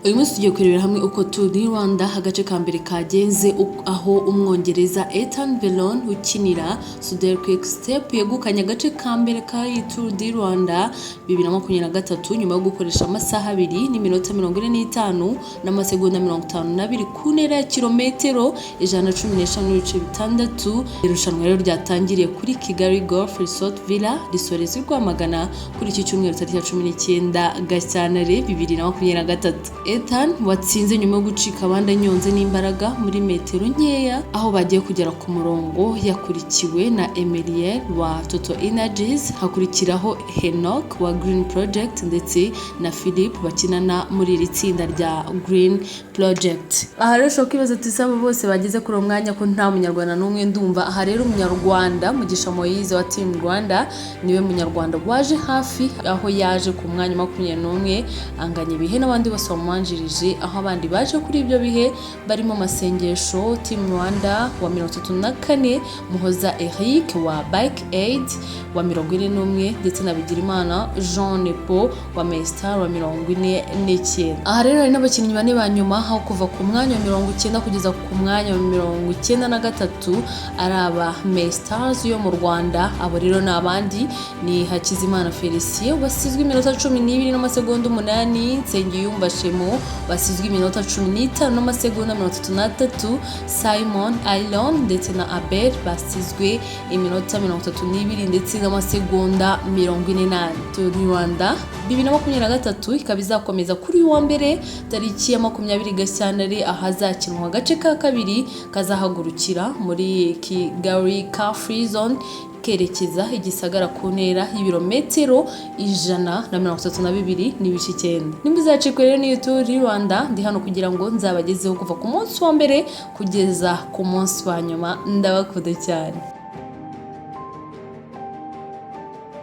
uyu munsi tugiye kurebera hamwe uko Tour du Rwanda agace ka mbere kagenze, aho Umwongereza Etape ukinira Suder Quick Step yegukanye agace ka mbere ka Tour du Rwanda 2023 nyuma yo gukoresha amasaha 2 n'iminota 45 n'amasegonda 52 ku ntera ya kilometero 115.6. Irushanwa rero ryatangiriye kuri Kigali Golf Resort Villa risoreza Rwamagana kuri iki cyumweru tariki 19 Gashyantare 2023. Ethan watsinze nyuma yo gucika abandi nyonze n'imbaraga muri metero nkeya, aho bagiye kugera ku murongo yakurikiwe na Emilier wa Total Energies, hakurikiraho Henok wa Green Project ndetse na Philip bakinana muri iri tsinda rya Green Project. Aha rero shoka ibaza tisaba bose bageze kuri umwanya ko nta munyarwanda n'umwe ndumva. Aha rero umunyarwanda Mugisha Moise wa Team Rwanda niwe munyarwanda waje hafi, aho yaje ku mwanya 21 anganye bihe n'abandi bose bamumanjirije, aho abandi baje kuri ibyo bihe barimo Masengesho Team Rwanda wa 34, Muhoza Eric wa Bike Aid wa 41 ndetse na Bigirimana Jean Nepo wa Maystar wa 49. Aha rero hari n'abakinnyi bane ba nyuma, aho kuva ku mwanya wa 90 kugeza ku mwanya wa 93 ari aba Maystars yo mu Rwanda. Abo rero n'abandi ni Hakizimana Felicien wasizwe iminota 12 n'amasegonda 8, Nsengiyumva Shemo basizwe iminota 15 n'amasegonda 33, Simon Ailon ndetse na Abel basizwe iminota 32 ndetse n'amasegonda 48. Tour du Rwanda 2023 ikaba izakomeza kuri wa mbere tariki ya 20 Gashyantare, ahazakinwa agace ka kabiri kazahagurukira muri Kigali Car Free Zone kerekeza igisagara ku ntera y'ibirometero 132.9. Nimbizacikwe rero ni Tour du Rwanda, ndi hano kugira ngo nzabagezeho kuva ku munsi wa mbere kugeza ku munsi wa nyuma. Ndabakunda cyane.